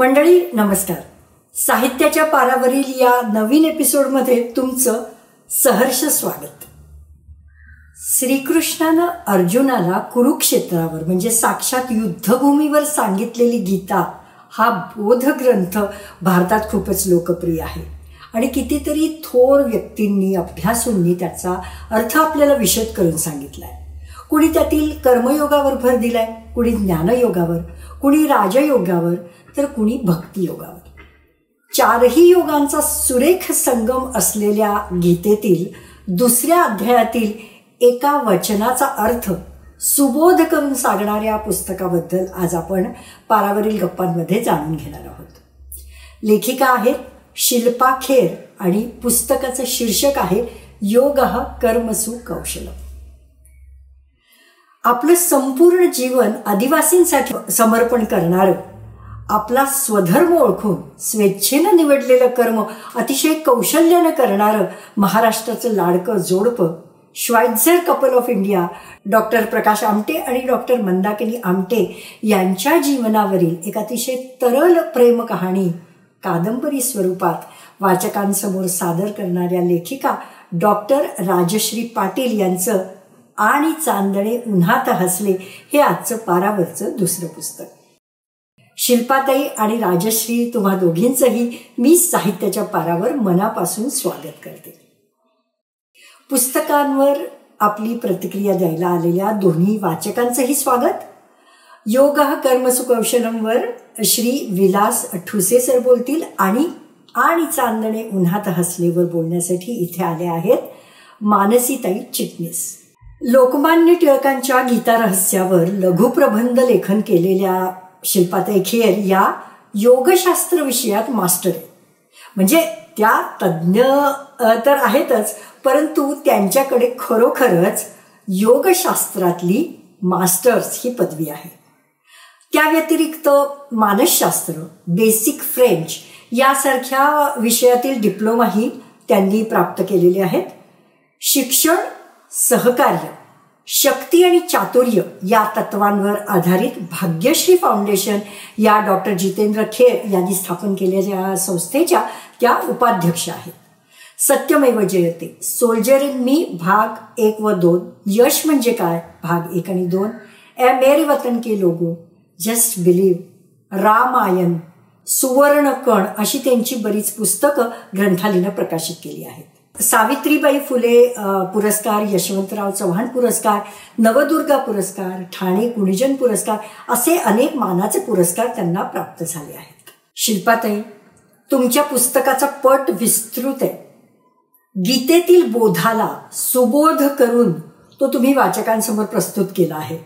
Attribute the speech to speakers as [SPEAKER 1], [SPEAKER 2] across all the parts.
[SPEAKER 1] मंडळी नमस्कार. साहित्याच्या पारावरील या नवीन एपिसोडमध्ये तुमचं सहर्ष स्वागत. श्रीकृष्णानं अर्जुनाला कुरुक्षेत्रावर म्हणजे साक्षात युद्धभूमीवर सांगितलेली गीता हा बोधग्रंथ भारतात खूपच लोकप्रिय आहे आणि कितीतरी थोर व्यक्तींनी अभ्यासूंनी त्याचा अर्थ आपल्याला विशद करून सांगितलाय. कुणी त्यातील कर्मयोगावर भर दिलाय, कुणी ज्ञानयोगावर, कुणी राजयोगावर, तर कुणी भक्तियोगावर. चारही योगांचा सुरेख संगम असलेल्या गीतेतील दुसऱ्या अध्यायातील एका वचनाचा अर्थ सुबोध करून सांगणाऱ्या पुस्तकाबद्दल आज आपण पारावरील गप्पांमध्ये जाणून घेणार आहोत. लेखिका आहेत शिल्पा खेर आणि पुस्तकाचं शीर्षक आहे योगः कर्मसु कौशलम्. आपलं संपूर्ण जीवन आदिवासींसाठी समर्पण करणारं, आपला स्वधर्म ओळखून स्वेच्छेनं निवडलेलं कर्म अतिशय कौशल्यानं करणारं महाराष्ट्राचं लाडकं जोडपं श्वाइत्झर couple of India doctor Prakash Amte आणि डॉक्टर मंदाकिनी आमटे यांच्या जीवनावरील एक अतिशय तरल प्रेम कहाणी कादंबरी स्वरूपात वाचकांसमोर सादर करणाऱ्या लेखिका डॉक्टर राजश्री पाटील यांचं आणि चांदणे उन्हात हसले हे आजचं पारावरचं दुसरं पुस्तक. शिल्पाताई आणि राजश्री तुम्हा दोघींचंही मी साहित्याच्या पारावर मनापासून स्वागत करते. पुस्तकांवर आपली प्रतिक्रिया द्यायला आलेल्या दोन्ही वाचकांचंही स्वागत. योगः कर्मसु कौशलमवर श्री विलास ठुसे सर बोलतील आणि चांदणे उन्हात हसलेवर बोलण्यासाठी इथे आले आहेत मानसीताई चिटणीस. लोकमान्य टिळकांच्या गीता रहस्यावर लघुप्रबंध लेखन केलेल्या शिल्पाताई खेर या योगशास्त्र विषयात मास्टर आहे. म्हणजे त्या तज्ज्ञ तर आहेतच, परंतु त्यांच्याकडे खरोखरच योगशास्त्रातली मास्टर्स ही पदवी आहे. त्या व्यतिरिक्त मानसशास्त्र, बेसिक फ्रेंच यासारख्या विषयातील डिप्लोमाही त्यांनी प्राप्त केलेले आहेत. शिक्षण, सहकार्य, शक्ती आणि चातुर्य या तत्वांवर आधारित भाग्यश्री फाउंडेशन या डॉक्टर जितेंद्र खेर यांनी स्थापन केलेल्या संस्थेच्या त्या उपाध्यक्ष आहेत. सत्यमेव जयते, सोल्जर इन मी भाग 1 व 2, यश म्हणजे काय भाग 1 आणि 2, ए मेरे वतन के लोगो, जस्ट बिलीव्ह, रामायण, सुवर्णकण अशी त्यांची बरीच पुस्तकं ग्रंथालयानं प्रकाशित केली आहेत. सावित्रीबाई फुले पुरस्कार, यशवंतराव चव्हाण पुरस्कार, नवदुर्गा पुरस्कार, ठाणे कुणीजन पुरस्कार असे अनेक मानाचे पुरस्कार त्यांना प्राप्त झाले आहेत. शिल्पाताई, तुमच्या पुस्तकाचा पट विस्तृत आहे. गीतेतील बोधाला सुबोध करून तो तुम्ही वाचकांसमोर प्रस्तुत केला आहे.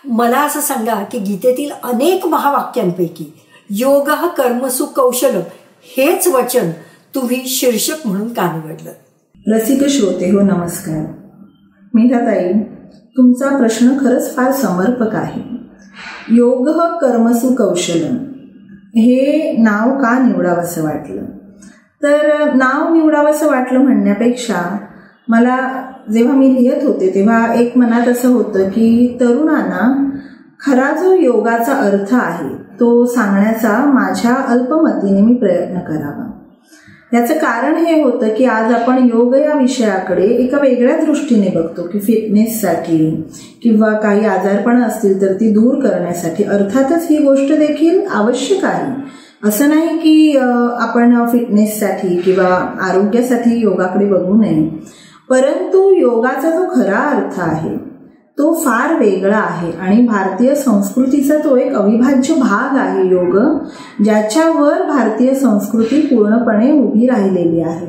[SPEAKER 1] मला असं सांगा की गीतेतील अनेक महावाक्यांपैकी योगः कर्मसु कौशलम् हेच वचन तुम्ही शीर्षक म्हणून का निवडलं?
[SPEAKER 2] रसिक श्रोते हो, नमस्कार. मीठाताई, तुमचा प्रश्न खरंच फार समर्पक आहे. योगः कर्मसु कौशलम् हे नाव का निवडावंसं वाटलं? तर नाव निवडावंसं वाटलं म्हणण्यापेक्षा मला जेव्हा मी लिहित होते तेव्हा एक मनात असं होतं की तरुणांना खरा जो योगाचा अर्थ आहे तो सांगण्याचा माझ्या अल्पमतीने मी प्रयत्न करावा. याचं कारण हे होतं की आज आपण योग या विषयाकडे एका वेगळ्या दृष्टीने बघतो की फिटनेससाठी किंवा काही आजारपणं असतील तर ती दूर करण्यासाठी. अर्थातच ही गोष्ट देखील आवश्यक आहे. असं नाही की आपण फिटनेससाठी किंवा आरोग्यासाठी योगाकडे बघू नये, परंतु योगाचा जो खरा अर्थ आहे तो फार वेगळा आहे आणि भारतीय संस्कृतीचा तो एक अविभाज्य भाग आहे योग, ज्याच्यावर भारतीय संस्कृती पूर्णपणे उभी राहिलेली आहे.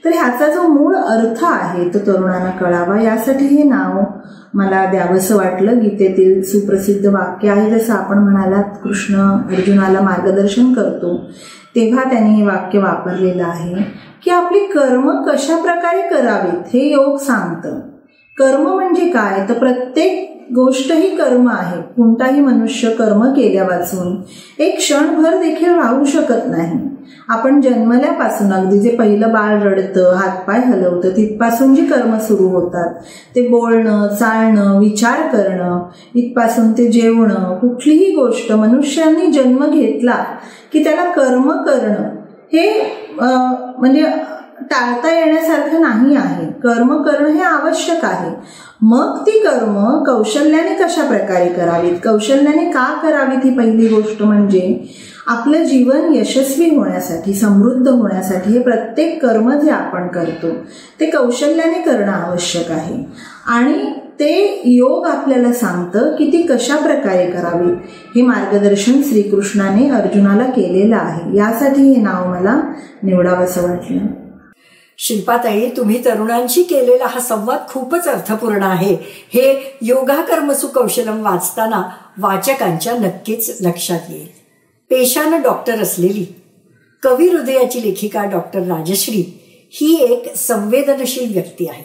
[SPEAKER 2] तर ह्याचा जो मूळ अर्थ आहे तो तरुणांना कळावा यासाठी हे नाव मला द्यावंसं वाटलं. गीतेतील सुप्रसिद्ध वाक्य आहे, जसं आपण म्हणालात कृष्ण अर्जुनाला मार्गदर्शन करतो तेव्हा त्यांनी हे वाक्य वापरलेलं आहे की आपली कर्म कशा प्रकारे करावीत हे योग सांगतं. कर्म म्हणजे काय तर प्रत्येक गोष्ट ही कर्म आहे. कोणताही मनुष्य कर्म केल्या वाचून एक क्षणभर देखील राहू शकत नाही. आपण जन्मल्यापासून अगदी जे पहिलं बाळ रडतं, हातपाय हलवतं, तिथपासून जी कर्म सुरू होतात, ते बोलणं, चालणं, विचार करणं, इथपासून ते जेवणं, कुठलीही गोष्ट मनुष्याने जन्म घेतला की त्याला कर्म करणं हे म्हणजे टाळता येण्यासारखं नाही आहे. कर्म करणं हे आवश्यक आहे. मग ती कर्म कौशल्याने कशा प्रकारे करावीत, कौशल्याने का करावीत, ही पहिली गोष्ट म्हणजे आपलं जीवन यशस्वी होण्यासाठी, समृद्ध होण्यासाठी हे प्रत्येक कर्म जे आपण करतो ते कौशल्याने करणं आवश्यक आहे. आणि ते योग आपल्याला सांगतं की ती कशा प्रकारे करावी. हे मार्गदर्शन श्रीकृष्णाने अर्जुनाला केलेलं आहे. यासाठी हे नाव मला निवडावंसं वाटलं.
[SPEAKER 1] शिल्पाताई, तुम्ही तरुणांशी केलेला हा संवाद खूपच अर्थपूर्ण आहे. हे योगा कर्मसु कौशलम वाचताना वाचकांच्या नक्कीच लक्षात येईल. पेशानं डॉक्टर असलेली कवी हृदयाची लेखिका डॉक्टर राजश्री ही एक संवेदनशील व्यक्ती आहे.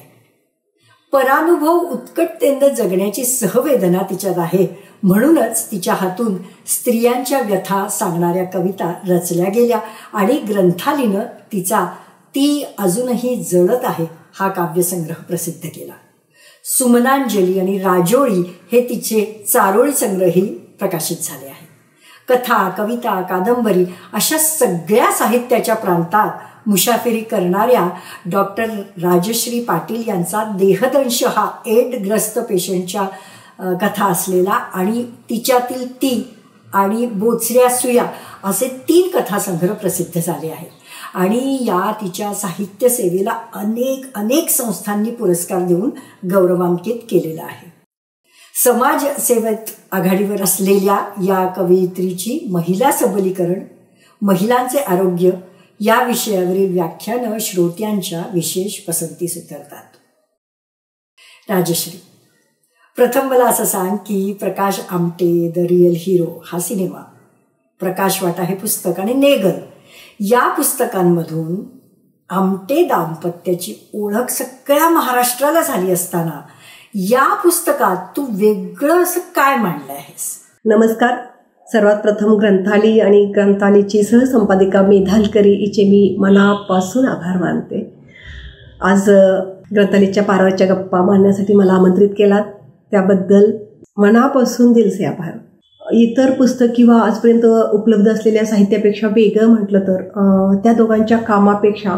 [SPEAKER 1] परानुभव उत्कटतेनं जगण्याची सहवेदना तिच्यात आहे. म्हणूनच तिच्या हातून स्त्रियांच्या व्यथा सांगणाऱ्या कविता रचल्या गेल्या आणि ग्रंथालीनं तिचा ती अजूनही जळत आहे हा काव्यसंग्रह प्रसिद्ध केला. सुमनांजली आणि राजोळी हे तिचे चारोळी संग्रहही प्रकाशित झाले आहेत. कथा, कविता, कादंबरी अशा सगळ्या साहित्याच्या प्रांतात मुसाफिरी करणाऱ्या डॉक्टर राजश्री पाटील यांचा देहदंश हा एड्सग्रस्त पेशंटच्या कथा असलेला आणि तिच्यातील ती आणि बोचऱ्या सुया असे 3 कथासंग्रह प्रसिद्ध झाले आहेत. आणि या तिच्या साहित्य सेवेला अनेक संस्थांनी पुरस्कार देऊन गौरवान्वित केलेला आहे. समाजसेवेत आघाडीवर असलेल्या या कवयित्रीची महिला सबलीकरण, महिलांचे आरोग्य या विषयावरील व्याख्यानं श्रोत्यांच्या विशेष पसंतीस उतरतात. राजश्री, प्रथम मला असं सांग की Prakash Amte the real hero हा सिनेमा, प्रकाश वाटा हे पुस्तक आणि नेगल या पुस्तकांमधून आमटे दाम्पत्याची ओळख सगळ्या महाराष्ट्राला झाली असताना या पुस्तकात तू वेगळं असं काय मांडलं आहेस?
[SPEAKER 3] नमस्कार. सर्वात प्रथम ग्रंथाली आणि ग्रंथालीची सहसंपादिका मेधालकरी हिचे मी मनापासून आभार मानते. आज ग्रंथालीच्या पारावरच्या गप्पा मांडण्यासाठी मला आमंत्रित केलात त्याबद्दल मनापासून दिलसे आभार. इतर पुस्तक किंवा आजपर्यंत उपलब्ध असलेल्या साहित्यापेक्षा वेगळं म्हटलं तर त्या दोघांच्या कामापेक्षा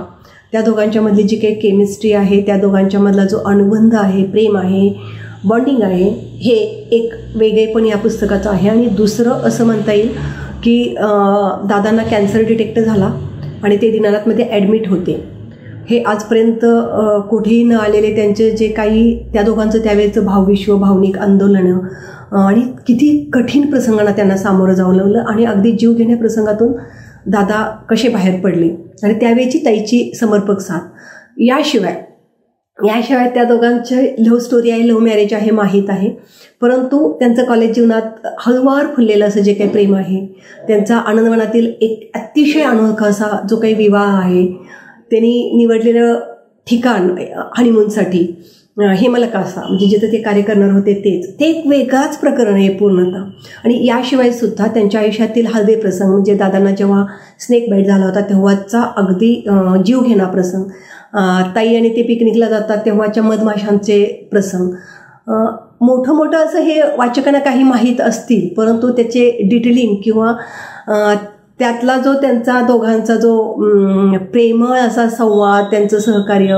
[SPEAKER 3] त्या दोघांच्यामधली जी काही केमिस्ट्री आहे, त्या दोघांच्यामधला जो अनुबंध आहे, प्रेम आहे, बॉन्डिंग आहे, हे एक वेगळेपण या पुस्तकाचं आहे. आणि दुसरं असं म्हणता येईल की दादांना कॅन्सर डिटेक्ट झाला आणि ते दिनानाथमध्ये ॲडमिट होते. हे आजपर्यंत कुठेही न आलेले त्यांचे जे काही त्या दोघांचं त्यावेळेचं भावविश्व, भावनिक आंदोलनं आणि किती कठीण प्रसंगांना त्यांना सामोरं जावं लागलं आणि अगदी जीव घेण्या प्रसंगातून दादा कसे बाहेर पडले आणि त्यावेळची ताईची समर्पक साथ. याशिवाय त्या दोघांचे लव्ह स्टोरी आहे, लव्ह मॅरेज आहे माहीत आहे, परंतु त्यांचं कॉलेज जीवनात हळूवार फुललेलं असं जे काही प्रेम आहे, त्यांचा आनंदवनातील एक अतिशय अनोखा असा जो काही विवाह आहे, त्यांनी निवडलेलं ठिकाण हनीमूनसाठी हेमलकासा म्हणजे जिथं ते कार्य करणार होते ते एक वेगळाच प्रकरण आहे पूर्णतः. आणि याशिवाय सुद्धा त्यांच्या आयुष्यातील हळवे प्रसंग म्हणजे दादांना जेव्हा स्नेक बाईट झाला होता तेव्हाचा अगदी जीव घेणा प्रसंग, ताई आणि ते पिकनिकला जातात तेव्हाच्या मधमाशांचे प्रसंग, मोठं असं हे वाचकांना काही माहीत असतील परंतु त्याचे डिटेलिंग किंवा त्यातला जो त्यांचा दोघांचा जो प्रेमळ असा संवाद, त्यांचं सहकार्य,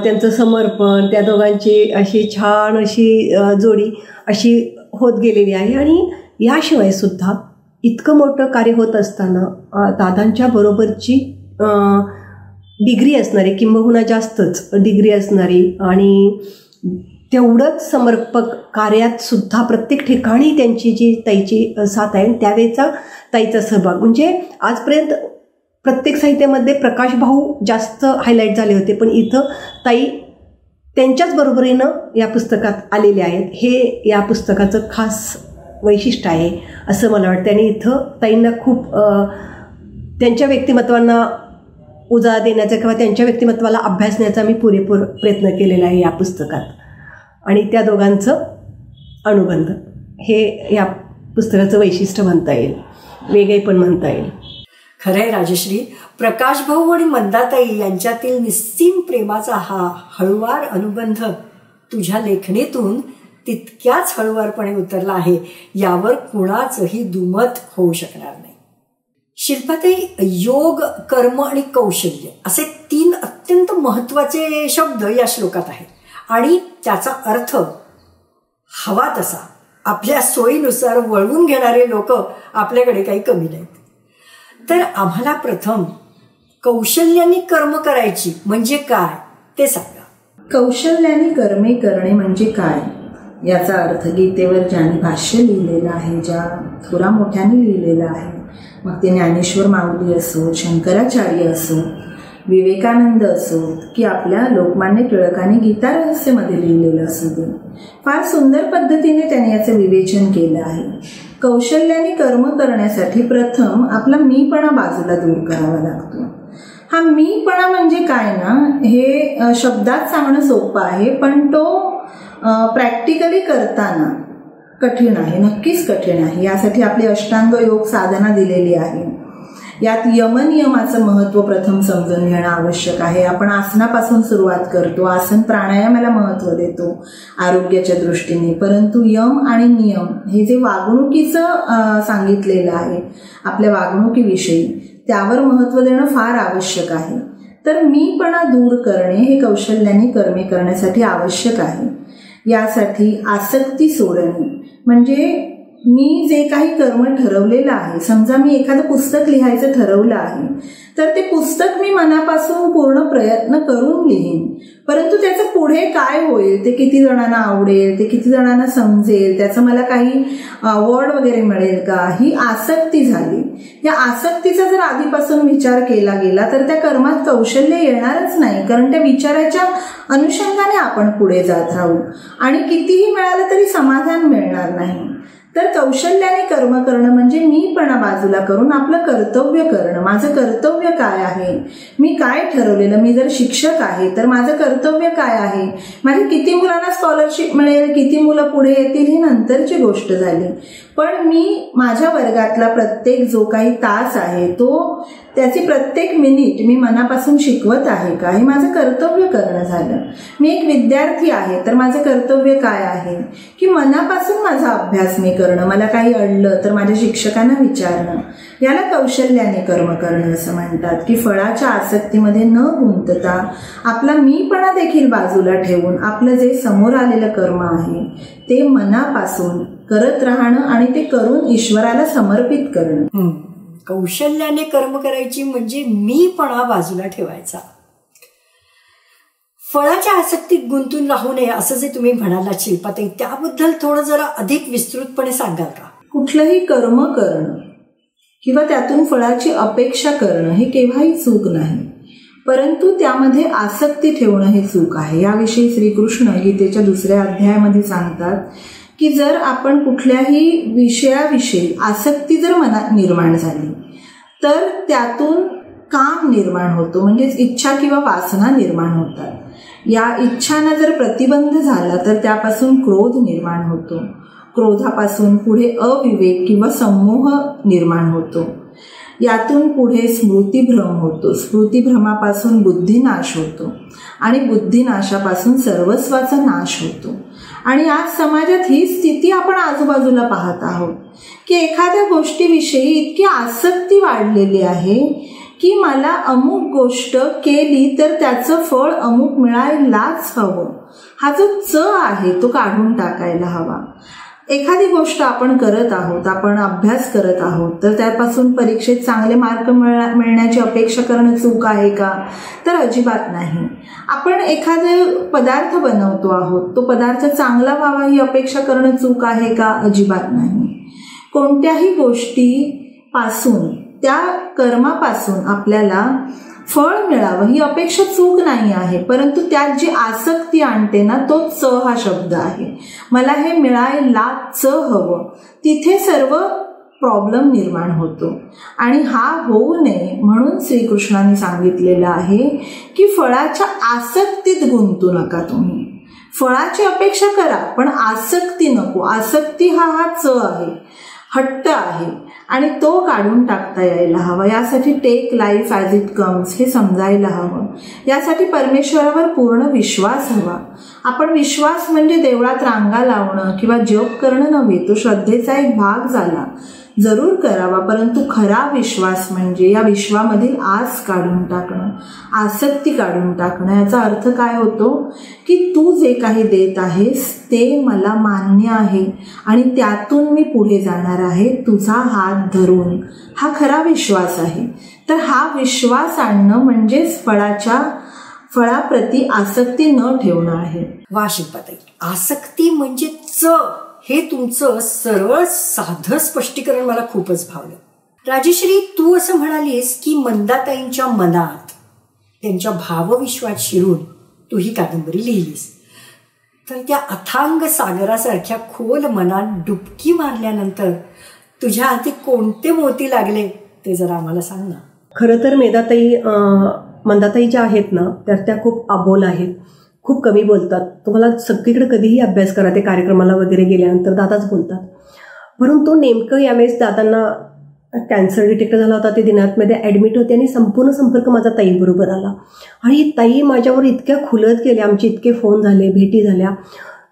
[SPEAKER 3] त्यांचं समर्पण, त्या दोघांची अशी छान अशी जोडी अशी होत गेलेली आहे. आणि याशिवाय सुद्धा इतकं मोठं कार्य होत असताना दादांच्या बरोबरची डिग्री असणारी किंबहुना जास्तच डिग्री असणारी आणि तेवढंच समर्पक कार्यात सुद्धा प्रत्येक ठिकाणी त्यांची जी ताईची साथ आहे त्यावेळेचा ताईचा सहभाग म्हणजे आजपर्यंत प्रत्येक साहित्यामध्ये प्रकाश भाऊ जास्त हायलाईट झाले होते पण इथं ताई त्यांच्याच बरोबरीनं या पुस्तकात आलेले आहेत. हे या पुस्तकाचं खास वैशिष्ट्य आहे असं मला वाटतं. आणि इथं ताईंना खूप त्यांच्या व्यक्तिमत्वांना उजाळा देण्याचा किंवा त्यांच्या व्यक्तिमत्वाला अभ्यासण्याचा मी पुरेपूर प्रयत्न केलेला आहे या पुस्तकात. आणि त्या दोघांचं अनुबंध हे या पुस्तकाचं वैशिष्ट्य म्हणता येईल, वेगळे पण म्हणता येईल.
[SPEAKER 1] खरंय राजश्री, प्रकाश भाऊ आणि मंदाताई यांच्यातील निस्सीम प्रेमाचा हा हळुवार अनुबंध तुझ्या लेखणीतून तितक्याच हळुवारपणे उतरला आहे, यावर कुणाचंही दुमत होऊ शकणार नाही. शिल्पाताई, योग, कर्म आणि कौशल्य असे 3 अत्यंत महत्वाचे शब्द या श्लोकात आहेत आणि त्याचा अर्थ हवा तसा आपल्या सोयीनुसार वळवून घेणारे लोक आपल्याकडे काही कमी नाहीत. तर आम्हाला प्रथम कौशल्याने कर्म करायची म्हणजे काय ते सांगा.
[SPEAKER 2] कौशल्याने कर्मे करणे म्हणजे काय याचा अर्थ गीतेवर ज्यांनी भाष्य लिहिलेलं आहे, ज्या थोरा मोठ्याने लिहिलेलं आहे, मग ते ज्ञानेश्वर माऊली असो, शंकराचार्य असो, विवेकानंद असो, की आपल्या लोकमान्य टिळकांनी गीता रहस्यमध्ये लिहिलेलं असू दे, फार सुंदर पद्धतीने त्यांनी याचं विवेचन केलं आहे. कौशल्याने कर्म करण्यासाठी प्रथम आपला मीपणा बाजूला दूर करावा लागतो. हा मीपणा म्हणजे काय ना, हे शब्दात सांगणं सोपं आहे, पण तो प्रॅक्टिकली करताना कठीण आहे, नक्कीच कठीण आहे. यासाठी आपली अष्टांग योग साधना दिलेली आहे. यात यमनियमाचं महत्त्व प्रथम समजून घेणं आवश्यक आहे. आपण आसनापासून सुरुवात करतो, आसन प्राणायामाला महत्त्व देतो आरोग्याच्या दृष्टीने, परंतु यम आणि नियम हे जे वागणुकीचं सांगितलेलं आहे आपल्या वागणुकीविषयी, त्यावर महत्त्व देणं फार आवश्यक आहे. तर मीपणा दूर करणे हे कौशल्याने कर्मे करण्यासाठी आवश्यक आहे. यासाठी आसक्ती सोडणे म्हणजे मी जे काही कर्म ठरवलेलं आहे, समजा मी एखादं पुस्तक लिहायचं ठरवलं आहे, तर ते पुस्तक मी मनापासून पूर्ण प्रयत्न करून लिहीन, परंतु त्याचं पुढे काय होईल, ते किती जणांना आवडेल, ते किती जणांना समजेल, त्याचं मला काही अवॉर्ड वगैरे मिळेल का, ही आसक्ती झाली. या आसक्तीचा जर आधीपासून विचार केला गेला तर त्या कर्मात कौशल्य येणारच नाही, कारण त्या विचाराच्या अनुषंगाने आपण पुढे जात राहू आणि कितीही मिळालं तरी समाधान मिळणार नाही. तर कौशल्याने कर्म करणं म्हणजे मीपणा बाजूला करून आपलं कर्तव्य करणं. माझं कर्तव्य काय आहे, मी काय ठरवलेलं, मी जर शिक्षक आहे तर माझं कर्तव्य काय आहे, माझ्या किती मुलांना स्कॉलरशिप मिळेल, किती मुलं पुढे येतील ही नंतरची गोष्ट झाली, पण मी माझ्या वर्गातला प्रत्येक जो काही तास आहे तो त्याची प्रत्येक मिनिट मी मनापासून शिकवत आहे का, हे माझं कर्तव्य करणं झालं. मी एक विद्यार्थी आहे तर माझं कर्तव्य काय आहे की मनापासून माझा अभ्यास मी करणं, मला काही अडलं तर माझ्या शिक्षकांना विचारणं. याला कौशल्याने कर्म करणं असं म्हणतात, की फळाच्या आसक्तीमध्ये न गुंतता आपला मीपणा देखील बाजूला ठेवून आपलं जे समोर आलेलं कर्म आहे ते मनापासून करत राहणं आणि ते करून ईश्वराला समर्पित करणं.
[SPEAKER 1] कौशल्याने कर्म करायची म्हणजे मीपणा बाजूला ठेवायचा. फळाच्या आसक्तीत गुंतून राहू नये असं जे तुम्ही म्हणालात शिल्पाताई, त्याबद्दल थोडं जरा अधिक विस्तृतपणे सांगाल का?
[SPEAKER 2] कुठलंही कर्म करणं किंवा त्यातून फळाची अपेक्षा करणं हे केव्हाही चूक नाही, परंतु त्यामध्ये आसक्ती ठेवणं हे चूक आहे. याविषयी श्रीकृष्ण गीतेच्या 2ऱ्या अध्यायामध्ये सांगतात की जर आपण कुठल्याही विषयाविषयी आसक्ती जर मनात निर्माण झाली तर त्यातून काम निर्माण होतो, म्हणजेच इच्छा किंवा वासना निर्माण होतात. या इच्छांना जर प्रतिबंध झाला तर त्यापासून क्रोध निर्माण होतो, क्रोधापासून पुढे अविवेक किंवा संमोह निर्माण होतो, यातून पुढे स्मृतिभ्रम होतो, स्मृतिभ्रमापासून बुद्धिनाश होतो आणि बुद्धिनाशापासून सर्वस्वाचा नाश होतो. आणि आज समाजात ही स्थिती आपण आजूबाजूला पाहत आहोत की एखाद्या गोष्टीविषयी इतकी आसक्ती वाढलेली आहे की मला अमुक गोष्ट केली तर त्याचं फळ अमुक मिळायलाच हवं, हा जो च आहे तो काढून टाकायला हवा. एखादी गोष्ट आपण करत आहोत, आपण अभ्यास करत आहोत, तर त्यापासून परीक्षेत चांगले मार्क मिळण्याची अपेक्षा करणं चूक आहे का? तर अजिबात नाही. आपण एखादे पदार्थ बनवतो आहोत, तो पदार्थ चांगला व्हावा ही अपेक्षा करणं चूक आहे का? अजिबात नाही. कोणत्याही गोष्टीपासून, त्या कर्मापासून आपल्याला फळ मिळावं ही अपेक्षा चूक नाही आहे, परंतु त्यात जी आसक्ती आणते ना, तो च हा शब्द आहे. मला हे मिळायलाच हवं, तिथे सर्व प्रॉब्लेम निर्माण होतो आणि हा होऊ नये म्हणून श्रीकृष्णाने सांगितलेलं आहे की फळाच्या आसक्तीत गुंतू नका तुम्ही. फळाची अपेक्षा करा पण आसक्ती नको. आसक्ती हा च आहे, हट्ट आहे आणि तो काढून टाकता यायला हवा. यासाठी take life as it comes हे समजायला हवं. यासाठी परमेश्वरावर पूर्ण विश्वास हवा. आपण विश्वास म्हणजे देवळात रांगा लावणं किंवा जप करणं नव्हे, तो श्रद्धेचा एक भाग झाला, जरूर करावा. परंतु खरा विश्वास म्हणजे या विश्वामधील आस काढून टाकणं, आसक्ती काढून टाकणं. याचा अर्थ काय होतो की तू जे काही देत आहेस ते मला मान्य आहे आणि त्यातून मी पुढे जाणार आहे तुझा हात धरून. हा खरा विश्वास आहे. तर हा विश्वास आणणं म्हणजेच फळाप्रती आसक्ती न ठेवणं आहे.
[SPEAKER 1] वा शिल्पाताई, आसक्ती म्हणजे च हे तुमचं सरळ साधं स्पष्टीकरण मला खूपच भावलं. राजश्री, तू असं म्हणालीस की मंदाताईंच्या मनात त्यांच्या भावविश्वात शिरून तू ही कादंबरी लिहिलीस. तर त्या अथांग सागरासारख्या खोल मनात डुबकी मारल्यानंतर तुझ्या हाती कोणते मोती लागले ते जरा आम्हाला सांग ना.
[SPEAKER 3] खरं तर मंदाताई ज्या आहेत ना त्या खूप अबोल आहेत, खूप कमी बोलतात. तुम्हाला सगळीकडे कधीही अभ्यास करा, ते कार्यक्रमाला वगैरे गेल्यानंतर दादाच बोलतात. परंतु नेमकं यावेळेस दादांना कॅन्सर डिटेक्ट झाला होता, ते दिनातमध्ये ॲडमिट होते आणि संपूर्ण संपर्क माझा ताईबरोबर आला. आणि ताई माझ्यावर इतक्या खुलत गेल्या, आमचे इतके फोन झाले, भेटी झाल्या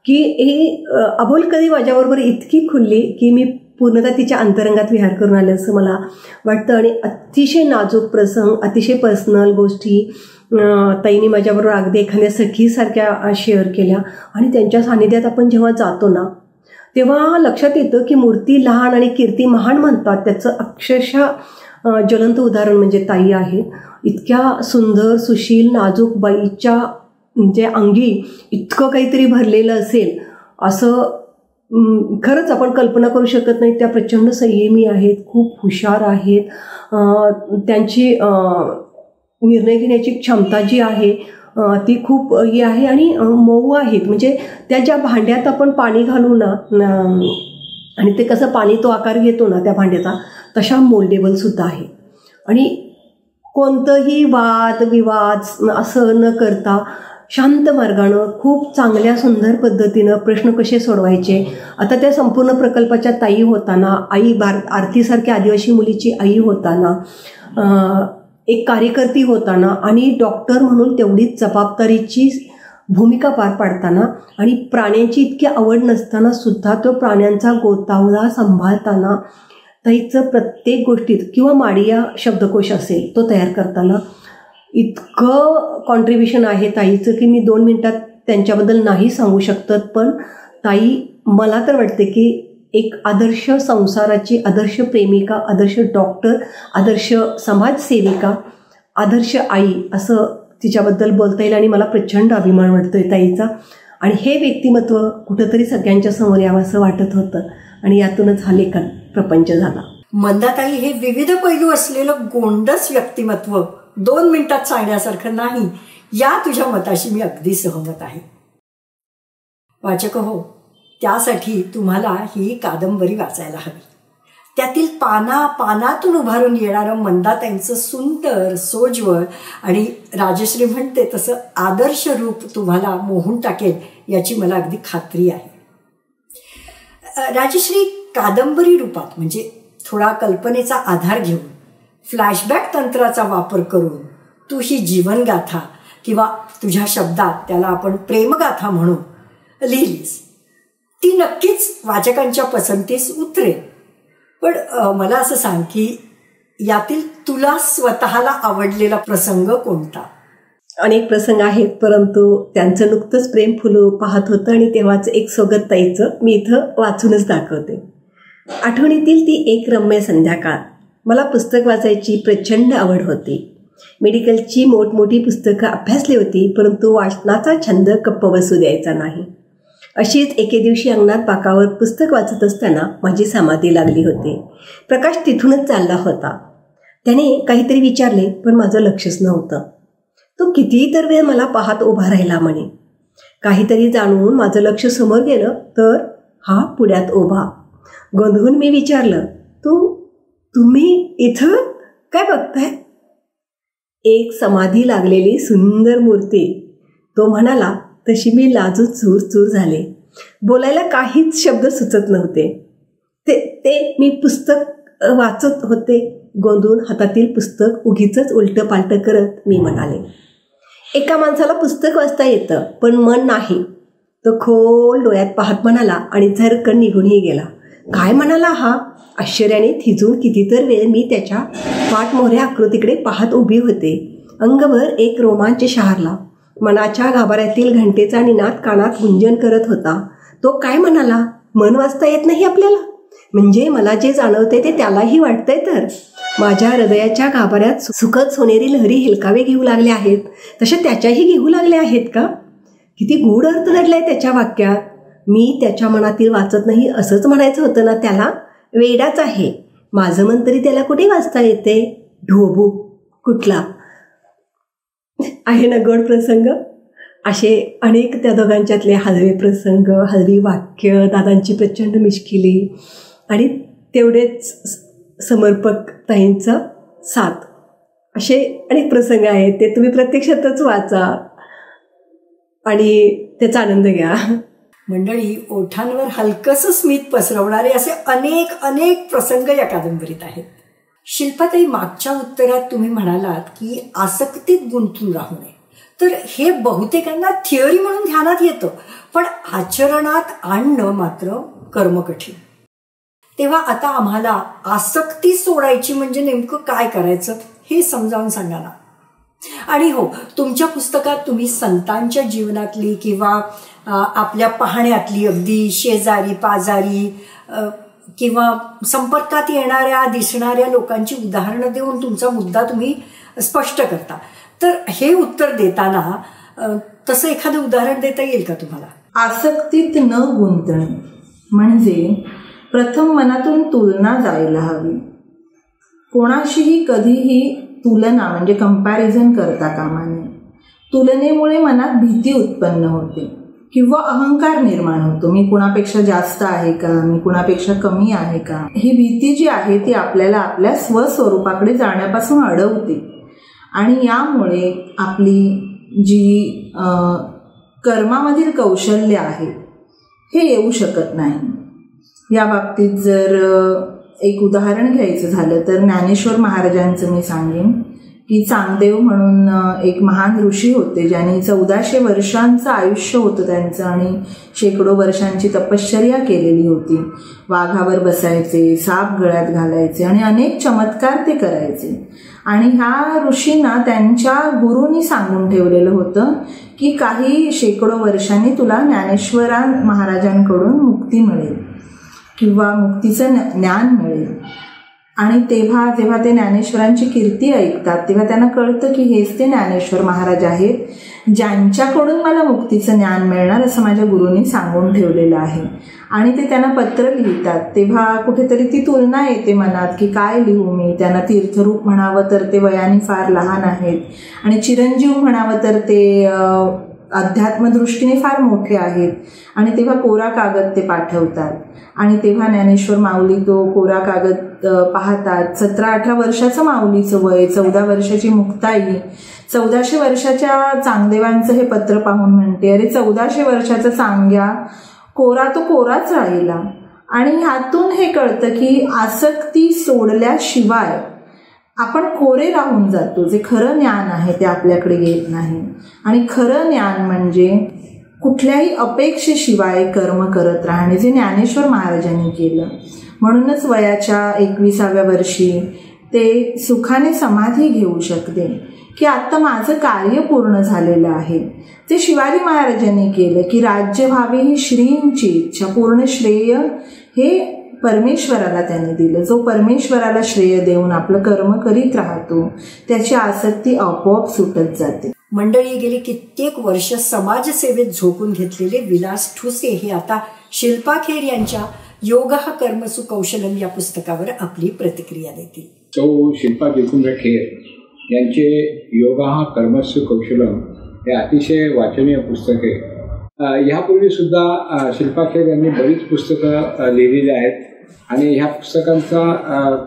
[SPEAKER 3] की अबोल कधी माझ्याबरोबर इतकी खुलली की मी पूर्णतः तिच्या अंतरंगात विहार करून आले असं मला वाटतं. आणि अतिशय नाजूक प्रसंग, अतिशय पर्सनल गोष्टी ताईंनी माझ्याबरोबर अगदी एखाद्या सखीसारख्या शेअर केल्या. आणि त्यांच्या सानिध्यात आपण जेव्हा जातो ना तेव्हा लक्षात येतं की मूर्ती लहान आणि कीर्ती महान म्हणतात, त्याचं अक्षरशः ज्वलंत उदाहरण म्हणजे ताई आहे. इतक्या सुंदर सुशील नाजूक बाईच्या म्हणजे अंगी इतकं काहीतरी भरलेलं असेल असं खरंच आपण कल्पना करू शकत नाही. त्या प्रचंड संयमी आहेत, खूप हुशार आहेत. त्यांची निर्णय घेण्याची क्षमता जी आहे ती खूप ही आहे आणि मऊ आहेत. म्हणजे त्या ज्या भांड्यात आपण पाणी घालू ना आणि ते कसं पाणी तो आकार घेतो ना त्या भांड्याचा, तशा मोल्डेबल सुद्धा आहे. आणि कोणतंही वाद विवाद असं न करता शांत मार्गानं खूप चांगल्या सुंदर पद्धतीनं प्रश्न कसे सोडवायचे. आता त्या संपूर्ण प्रकल्पाच्या ताई होताना, आई आरतीसारख्या आदिवासी मुलीची आई होताना, एक कार्यकर्ती होताना आणि डॉक्टर म्हणून तेवढीच जबाबदारीची भूमिका पार पाडताना आणि प्राण्यांची इतकी आवड नसताना सुद्धा तो प्राण्यांचा गोतावळा सांभाळताना, ताईचं प्रत्येक गोष्टीत किंवा माडिया शब्दकोश असेल तो तयार करताना इतकं कॉन्ट्रीब्युशन आहे ताईचं की मी 2 मिनिटात त्यांच्याबद्दल नाही सांगू शकत. पण ताई मला तर वाटते की एक आदर्श संसाराची, आदर्श प्रेमिका, आदर्श डॉक्टर, आदर्श समाजसेविका, आदर्श आई असं तिच्याबद्दल बोलता येईल. आणि मला प्रचंड अभिमान वाटतोय ताईचा. आणि हे व्यक्तिमत्व कुठंतरी सगळ्यांच्या समोर यावं असं वाटत होतं आणि यातूनच हा लेखन प्रपंच झाला.
[SPEAKER 1] मंदाताई हे विविध पैलू असलेलं गोंडस व्यक्तिमत्व 2 मिनिटात सांगण्यासारखं नाही, या तुझ्या मताशी मी अगदी सहमत आहे. वाचक हो, त्यासाठी तुम्हाला ही कादंबरी वाचायला हवी. त्यातील पानातून उभारून येणारं मंदाताईंचं सुंदर, सोज्वळ आणि राजश्री म्हणते तसं आदर्श रूप तुम्हाला मोहून टाकेल याची मला अगदी खात्री आहे. राजश्री, कादंबरी रूपात म्हणजे थोडा कल्पनेचा आधार घेऊन फ्लॅशबॅक तंत्राचा वापर करून तू ही जीवनगाथा किंवा तुझ्या शब्दात त्याला आपण प्रेमगाथा म्हणून लिहिलीस. ती नक्कीच वाचकांच्या पसंतीस उतरेल. पण मला असं सांग की यातील तुला स्वतःला आवडलेला प्रसंग कोणता?
[SPEAKER 3] अनेक प्रसंग आहेत, परंतु त्यांचं नुकतंच प्रेम फुलू पाहत होतं आणि तेव्हाच एक सोगत ताईचं मी इथं वाचूनच दाखवते. आठवणीतील ती एक रम्य संध्याकाळ. मला पुस्तक वाचायची प्रचंड आवड होती. मेडिकलची मोठमोठी पुस्तकं अभ्यासली होती, परंतु वाचनाचा छंद गप्प बसू द्यायचा नाही. अशीच एके दिवशी अंगणात बाकावर पुस्तक वाचत असताना माझी समाधी लागली होती. प्रकाश तिथूनच चालला होता. त्याने काहीतरी विचारले, पण माझं लक्षच नव्हतं. तो कितीही तर वेळ मला पाहत उभा राहिला म्हणे. काहीतरी जाणून माझं लक्ष समोर गेलं तर हा पुढ्यात उभा. गोंधळून मी विचारलं, तुम्ही इथं काय बघताय? एक समाधी लागलेली सुंदर मूर्ती. तो म्हणाला, तशी मी लाजून चूर झाले. बोलायला काहीच शब्द सुचत नव्हते. ते मी पुस्तक वाचत होते. गोंधून हातातील पुस्तक उगीच उलटं पालटं करत मी म्हणाले, एका माणसाला पुस्तक वाचता येतं पण मन नाही. तो खोल डोळ्यात पाहत म्हणाला आणि झरकन निघूनही गेला. काय म्हणाला हा? आश्चर्याने थिजून कितीतर वेळ मी त्याच्या पाठमोऱ्या आकृतीकडे पाहत उभी होते. अंगभर एक रोमांच शहारला. मनाच्या गाभाऱ्यातील घंटेचा निनाद कानात गुंजन करत होता. तो काय म्हणाला? मन वाचता येत नाही आपल्याला? म्हणजे मला जे जाणवते ते त्यालाही वाटतंय तर? माझ्या हृदयाच्या गाभाऱ्यात सुखद सोनेरी लहरी हिलकावे घेऊ लागल्या आहेत तशा त्याच्याही घेऊ लागल्या आहेत का? किती गूढ अर्थ दडलाय त्याच्या वाक्यात. मी त्याच्या मनातील वाचत नाही असंच म्हणायचं होतं ना त्याला? वेडाच आहे. माझं मन तरी त्याला कुठे वाचता येते? ढोबू कुठला आहे ना गोड प्रसंग. असे अनेक त्या दोघांच्यातले हलवे प्रसंग, हलवी वाक्य, दादांची प्रचंड मिश्किली आणि तेवढेच समर्पक ताईंचा साथ, असे अनेक प्रसंग आहेत. ते तुम्ही प्रत्यक्षातच वाचा आणि त्याचा आनंद घ्या.
[SPEAKER 1] मंडळी, ओठांवर हलकंसं स्मित पसरवणारे असे अनेक अनेक प्रसंग या कादंबरीत आहेत. शिल्पाताई, मागच्या उत्तरात तुम्ही म्हणालात की आसक्तीत गुंतून राहू नये. तर हे बहुतेकांना थिअरी म्हणून ध्यानात येतं, पण आचरणात आणणं मात्र कर्मकठीण. तेव्हा आता आम्हाला आसक्ती सोडायची म्हणजे नेमकं काय करायचं हे समजावून सांगा ना. आणि हो, तुमच्या पुस्तकात तुम्ही संतांच्या जीवनातली किंवा आपल्या पाहण्यातली अगदी शेजारी पाजारी किंवा संपर्कात येणाऱ्या दिसणाऱ्या लोकांची उदाहरणं देऊन तुमचा मुद्दा तुम्ही स्पष्ट करता. तर हे उत्तर देताना तसं एखादं उदाहरण देता येईल का तुम्हाला?
[SPEAKER 2] आसक्तीत न गुंतणे म्हणजे प्रथम मनातून तुलना जायला हवी. कोणाशीही कधीही तुलना म्हणजे कंपॅरिझन करता कामा नये. तुलनेमुळे मनात भीती उत्पन्न होते किंवा अहंकार निर्माण होतो. मी कुणापेक्षा जास्त आहे का? मी कुणापेक्षा कमी आहे का? ही भीती जी आहे ती आपल्याला आपल्या स्वस्वरूपाकडे जाण्यापासून अडवते आणि यामुळे आपली जी कर्मामधील कौशल्य आहे हे येऊ शकत नाही. या बाबतीत जर एक उदाहरण घ्यायचं झालं तर ज्ञानेश्वर महाराजांचं मी सांगेन की चांगदेव म्हणून एक महान ऋषी होते ज्यांनी 1400 वर्षांचं आयुष्य होतं त्यांचं आणि शेकडो वर्षांची तपश्चर्या केलेली होती. वाघावर बसायचे, साप गळ्यात घालायचे आणि अनेक चमत्कार ते करायचे. आणि ह्या ऋषींना त्यांच्या गुरूंनी सांगून ठेवलेलं होतं की काही शेकडो वर्षांनी तुला ज्ञानेश्वरा महाराजांकडून मुक्ती मिळेल किंवा मुक्तीचं ज्ञान मिळेल. आणि जेव्हा ते ज्ञानेश्वरांची कीर्ती ऐकतात तेव्हा त्यांना कळतं की हेच ते ज्ञानेश्वर महाराज आहेत ज्यांच्याकडून मला मुक्तीचं ज्ञान मिळणार असं माझ्या गुरूंनी सांगून ठेवलेलं आहे. आणि ते त्यांना पत्र लिहितात तेव्हा कुठेतरी ती तुलना येते मनात की काय लिहू मी. त्यांना तीर्थरूप म्हणावं तर ते वयाने फार लहान आहेत आणि चिरंजीव म्हणावं तर ते अध्यात्मदृष्टीने फार मोठे आहेत. आणि तेव्हा कोरा कागद ते पाठवतात आणि तेव्हा ज्ञानेश्वर माऊली तो कोरा कागद पाहतात. 17-18 वर्षाचं माऊलीचं वय, 14 वर्षाची मुक्ताई, 1400 वर्षाच्या चांगदेवांचं हे पत्र पाहून म्हणते अरे 1400 वर्षाचा चांग्या कोरा तो कोराच राहिला. आणि ह्यातून हे कळतं की आसक्ती सोडल्याशिवाय आपण कोरे राहून जातो. जे खरं ज्ञान आहे ते आपल्याकडे येत नाही. आणि खरं ज्ञान म्हणजे कुठल्याही अपेक्षेशिवाय कर्म करत राहणे, जे ज्ञानेश्वर महाराजांनी केलं. म्हणूनच वयाच्या 21व्या वर्षी ते सुखाने समाधी घेऊ शकते की आता माझं कार्य पूर्ण झालेलं आहे. ते शिवाजी महाराजांनी केलं की राज्य व्हावे ही श्रींची इच्छा, पूर्ण श्रेय हे परमेश्वराला त्याने दिलं. जो परमेश्वराला श्रेय देऊन आपलं कर्म करीत राहतो त्याची आसक्ती आपोआप सुटत जाते.
[SPEAKER 1] मंडळी, गेली कित्येक वर्ष समाजसेवेत झोकून घेतलेले विलास ठुसे हे आता शिल्पा खेर यांच्या योग कर्मसु कौशलम या पुस्तकावर आपली प्रतिक्रिया देतील.
[SPEAKER 4] सौ शिल्पा गिरकुंद्र खेर यांचे योग कर्मसु कौशलम हे अतिशय वाचनीय पुस्तक आहे. ह्यापूर्वी सुद्धा शिल्पा खेर यांनी बरीच पुस्तकं लिहिलेली आहेत आणि ह्या पुस्तकांचा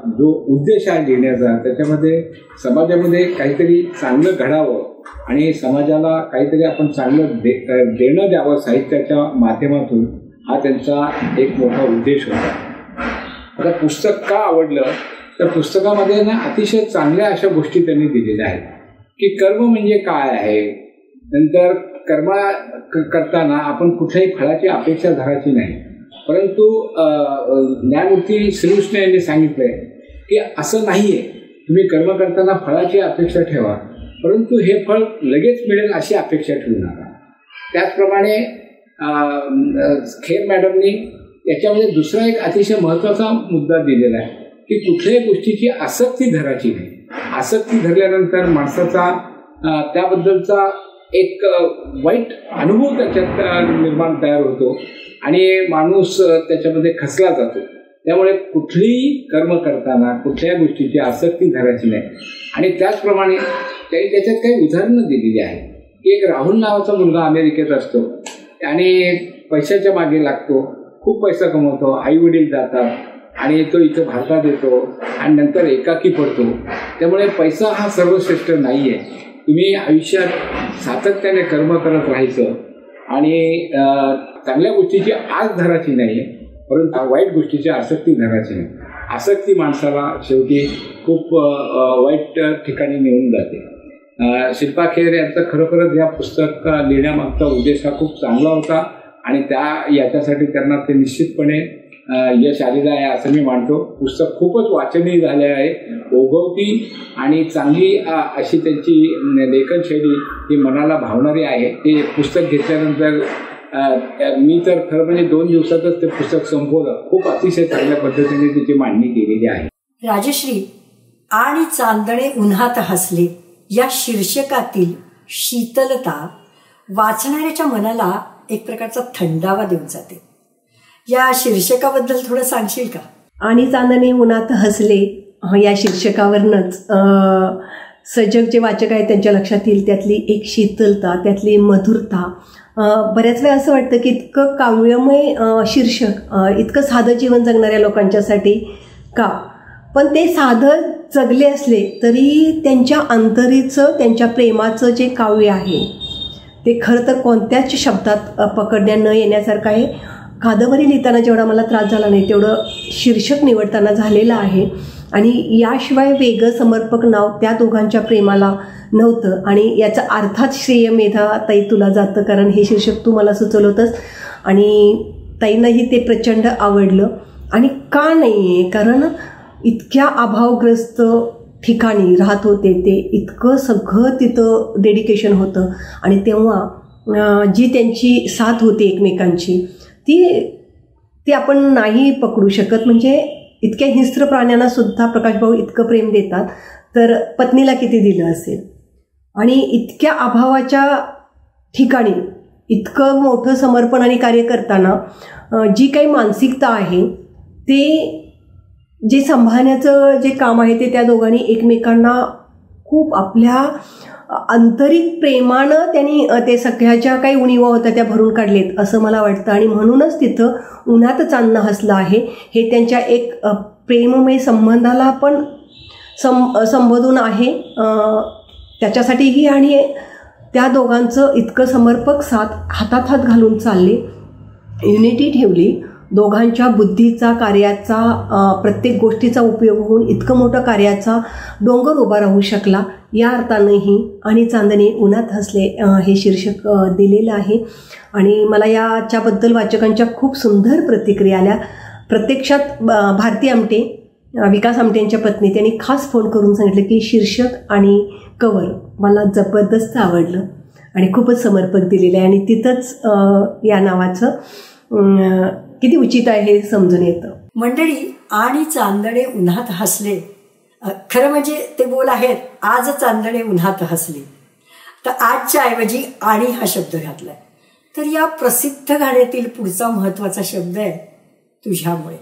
[SPEAKER 4] जो उद्देश आहे लिहिण्याचा त्याच्यामध्ये समाजामध्ये काहीतरी चांगलं घडावं आणि समाजाला काहीतरी आपण चांगलं देणं द्यावं साहित्याच्या माध्यमातून, हा त्यांचा एक मोठा उद्देश होता. आता पुस्तक का आवडलं तर पुस्तकामध्ये ना अतिशय चांगल्या अशा गोष्टी त्यांनी दिलेल्या आहेत की कर्म म्हणजे काय आहे, नंतर करताना आपण कुठल्याही फळाची अपेक्षा धरायची नाही. परंतु न्यायमूर्ती श्रीकृष्ण यांनी सांगितलंय की असं नाहीये, तुम्ही कर्म करताना फळाची अपेक्षा ठेवा, परंतु हे फळ लगेच मिळेल अशी अपेक्षा ठेवू नका. त्याचप्रमाणे खेर मॅडमनी याच्यामध्ये दुसरा एक अतिशय महत्त्वाचा मुद्दा दिलेला आहे की कुठल्याही गोष्टीची आसक्ती धरायची नाही. आसक्ती धरल्यानंतर माणसाचा त्याबद्दलचा एक वाईट अनुभव त्याच्यात निर्माण तयार होतो आणि माणूस त्याच्यामध्ये खचला जातो. त्यामुळे कुठलीही कर्म करताना कुठल्याही गोष्टीची आसक्ती धरायची नाही. आणि त्याचप्रमाणे त्यांनी त्याच्यात काही उदाहरणं दिलेली आहेत की एक राहुल नावाचा मुलगा अमेरिकेत असतो आणि पैशाच्या मागे लागतो, खूप पैसा कमवतो, आई वडील जातात आणि तो इथं भारतात येतो आणि नंतर एकाकी पडतो. त्यामुळे पैसा हा सर्वश्रेष्ठ नाही आहे. तुम्ही आयुष्यात सातत्याने कर्म करत राहायचं आणि चांगल्या गोष्टीची आस धरायची नाही, परंतु वाईट गोष्टीची आसक्ती धरायची नाही. आसक्ती माणसाला शेवटी खूप वाईट ठिकाणी नेऊन जाते. शिल्पा खेर यांचं खरोखरच या पुस्तक लिहिण्यामागचा उद्देश हा खूप चांगला होता आणि याच्यासाठी त्यांना ते निश्चितपणे यश आलेलं आहे असं मी मानतो. पुस्तक खूपच वाचनीय झाले आहे, ओघवती आणि चांगली अशी त्यांची लेखनशैली ही मनाला भावणारी आहे. ते पुस्तक घेतल्यानंतर मी तर खरं म्हणजे 2 दिवसातच ते पुस्तक संपवलं. खूप अतिशय चांगल्या पद्धतीने त्याची मांडणी केलेली आहे.
[SPEAKER 1] राजश्री, आणि चांदणे उन्हात हसले या शीर्षकातील शीतलता वाचणाऱ्याच्या मनाला एक प्रकारचा थंडावा देऊन जाते. या शीर्षकाबद्दल थोडं सांगशील का?
[SPEAKER 3] आणि चांदणे उन्हात हसले या शीर्षकावरनंच सजग जे वाचक आहेत त्यांच्या लक्षात येईल त्यातली एक शीतलता, त्यातली मधुरता. बऱ्याच वेळा असं वाटतं की इतकं काव्यमय शीर्षक इतकं साधं जीवन जगणाऱ्या लोकांच्यासाठी का, पण ते साधं जगले असले तरी त्यांच्या अंतरीचं, त्यांच्या प्रेमाचं जे काव्य आहे ते खरं तर कोणत्याच शब्दात पकडण्या न येण्यासारखं आहे. कादंबरी लिहिताना जेवढा मला त्रास झाला नाही तेवढं शीर्षक निवडताना झालेलं आहे. आणि याशिवाय वेगळं समर्पक नाव त्या दोघांच्या प्रेमाला नव्हतं. आणि याचा अर्थात श्रेय मेधा ताई तुला जातं, कारण हे शीर्षक तू मला सुचवलं होतंस आणि ताईंनाही ते प्रचंड आवडलं. आणि का नाही आहे, कारण इतक्या अभावग्रस्त ठिकाणी राहत होते ते, इतकं सगळं तिथं डेडिकेशन होतं आणि तेव्हा जी त्यांची साथ होती एकमेकांची ती आपण नाही पकडू शकत. म्हणजे इतक्या हिंस्त्र प्राण्यांना सुद्धा प्रकाशभाऊ इतकं प्रेम देतात तर पत्नीला किती दिलं असेल. आणि इतक्या अभावाच्या ठिकाणी इतकं मोठं समर्पण आणि कार्य करताना जी काही मानसिकता आहे ते जे सांभाळण्याचं जे काम आहे ते त्या दोघांनी एकमेकांना खूप आपल्या आंतरिक प्रेमानं त्यांनी ते सगळ्याच्या काही उणिवा होत्या त्या भरून काढलेत असं मला वाटतं. आणि म्हणूनच तिथं उन्हात चांदणं हसलं आहे हे त्यांच्या एक प्रेममय संबंधाला पण संबोधून आहे त्याच्यासाठीही. आणि त्या दोघांचं इतकं समर्पक साथ हातात हात घालून चालले, युनिटी ठेवली, दोघांच्या बुद्धीचा, कार्याचा, प्रत्येक गोष्टीचा उपयोग होऊन इतकं मोठं कार्याचा डोंगर उभा राहू शकला. या अर्थानेही आणि चांदणे उन्हात हसले हे शीर्षक दिलेलं आहे. आणि मला याच्याबद्दल वाचकांच्या खूप सुंदर प्रतिक्रिया आल्या. प्रत्यक्षात भारती आमटे, विकास आमटे यांच्या पत्नी, त्यांनी खास फोन करून सांगितलं की शीर्षक आणि कवर मला जबरदस्त आवडलं आणि खूपच समर्पक दिलेलं आहे. आणि तिथंच या नावाचं किती उचित आहे हे समजून येतं.
[SPEAKER 1] मंडळी, आणि चांदणे उन्हात हसले, खरं म्हणजे ते बोल आहेत आज चांदणे उन्हात हसले, तर आजच्या ऐवजी आणि हा शब्द घातलाय. तर या प्रसिद्ध गाण्यातील पुढचा महत्वाचा शब्द आहे तुझ्यामुळे.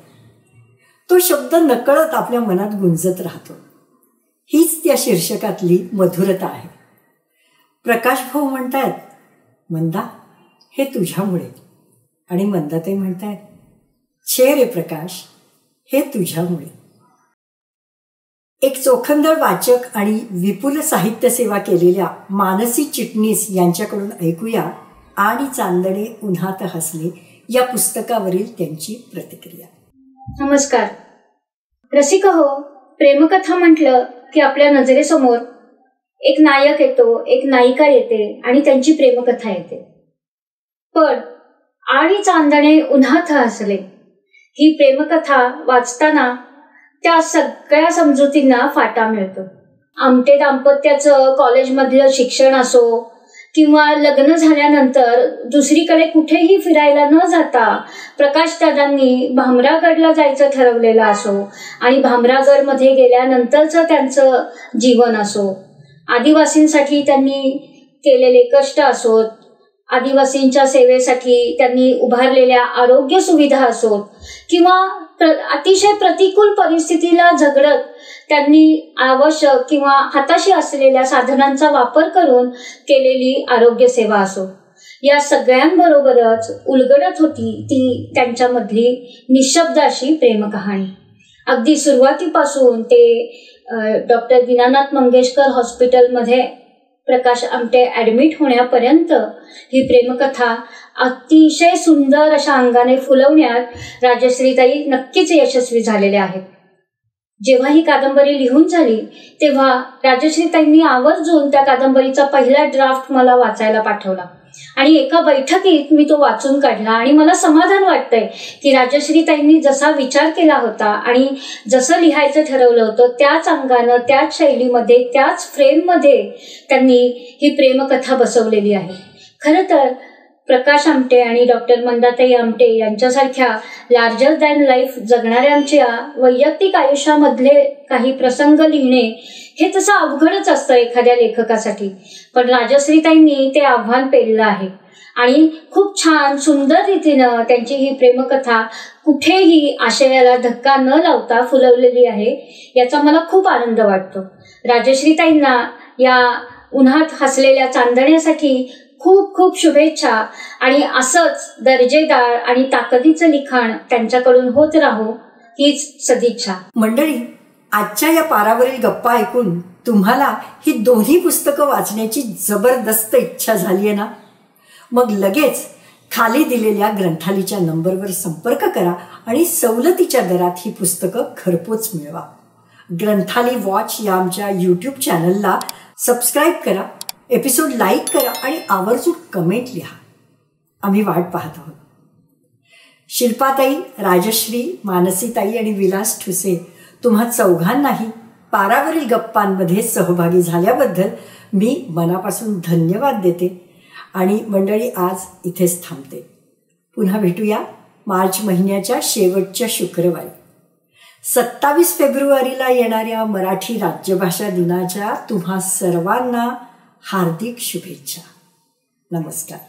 [SPEAKER 1] तो शब्द नकळत आपल्या मनात गुंजत राहतो. हीच त्या शीर्षकातली मधुरता आहे. प्रकाश भाऊ म्हणतायत, मंदा हे तुझ्यामुळे, आणि मंदाताई म्हणतायत, छे रे प्रकाश हे तुझ्यामुळे. एक चोखंदळ वाचक आणि विपुल साहित्य सेवा केलेल्या मानसी चिटणीस यांच्याकडून ऐकूया आणि चांदणे उन्हात हसले या पुस्तकावरील त्यांची प्रतिक्रिया.
[SPEAKER 5] नमस्कार. रसिक हो, प्रेमकथा म्हटलं की आपल्या नजरेसमोर एक नायक येतो, एक नायिका येते आणि त्यांची प्रेमकथा येते. पण आणि चांदणे उन्हात हसले ही प्रेमकथा वाचताना त्या सगळ्या समजुतींना फाटा मिळतो. आमटे दाम्पत्याचं कॉलेजमधलं शिक्षण असो किंवा लग्न झाल्यानंतर दुसरीकडे कुठेही फिरायला न जाता प्रकाशदादांनी भामरागडला जायचं ठरवलेलं असो आणि भामरागडमध्ये गेल्यानंतरचं त्यांचं जीवन असो, आदिवासींसाठी त्यांनी केलेले कष्ट असोत, आदिवासींच्या सेवेसाठी त्यांनी उभारलेल्या आरोग्य सुविधा असोत किंवा अतिशय प्रतिकूल परिस्थितीला झगडत त्यांनी आवश्यक किंवा हाताशी असलेल्या साधनांचा वापर करून केलेली आरोग्य सेवा असो, या सगळ्यांबरोबरच उलगडत होती ती त्यांच्यामधली निशब्द अशी प्रेमकहाणी. अगदी सुरुवातीपासून ते डॉक्टर दीनानाथ मंगेशकर हॉस्पिटलमध्ये प्रकाश आमटे ॲडमिट होण्यापर्यंत ही प्रेमकथा अतिशय सुंदर अशा अंगाने फुलवण्यात राजश्रीताई नक्कीच यशस्वी झालेल्या आहेत. जेव्हा ही कादंबरी लिहून झाली तेव्हा राजश्रीताईंनी आवर्जून त्या कादंबरीचा पहिला ड्राफ्ट मला वाचायला पाठवला आणि एका बैठकीत मी तो वाचून काढला आणि मला समाधान वाटतंय की राजश्रीताईंनी जसा विचार केला होता आणि जसं लिहायचं ठरवलं होतं त्याच अंगानं, त्याच शैलीमध्ये, त्याच फ्रेममध्ये त्यांनी ही प्रेमकथा बसवलेली आहे. खरं तर प्रकाश आमटे आणि डॉक्टर मंदाताई आमटे यांच्यासारख्या लार्जर दॅन लाईफ जगणाऱ्यांच्या वैयक्तिक आयुष्यामधले काही प्रसंग लिहिणे हे तसं अवघडच असतं एखाद्या लेखकासाठी. पण राजश्रीताईंनी ते आव्हान पेललं आहे आणि खूप छान सुंदर रीतीनं त्यांची ही प्रेमकथा कुठेही आशयाला धक्का न लावता फुलवलेली आहे, याचा मला खूप आनंद वाटतो. राजश्रीताईंना या उन्हात हसलेल्या चांदण्यासाठी खूप खूप शुभेच्छा आणि असंच दर्जेदार आणि ताकदीचं लिखाण त्यांच्याकडून होत राहो हीच सदिच्छा.
[SPEAKER 1] मंडळी, आजच्या या पारावरील गप्पा ऐकून तुम्हाला ही दोन्ही पुस्तकं वाचण्याची जबरदस्त इच्छा झाली आहे ना? मग लगेच खाली दिलेल्या ग्रंथालयाच्या नंबरवर संपर्क करा आणि सवलतीच्या दरात ही पुस्तकं घरपोच मिळवा. ग्रंथालय वॉच या आमच्या यूट्यूब चॅनलला सबस्क्राईब करा, एपिसोड लाईक करा आणि आवर्जून कमेंट लिहा. आम्ही वाट पाहत आहोत. शिल्पाताई, राजश्री, मानसीताई आणि विलास ठुसे तुम्हा चौघांनाही पारावरील गप्पांमध्ये सहभागी झाल्याबद्दल मी मनापासून धन्यवाद देते आणि मंडळी आज इथेच थांबते. पुन्हा भेटूया मार्च महिन्याच्या शेवटच्या शुक्रवारी. 27 फेब्रुवारीला येणाऱ्या मराठी राज्यभाषा दिनाच्या तुम्हा सर्वांना हार्दिक शुभेच्छा. नमस्कार.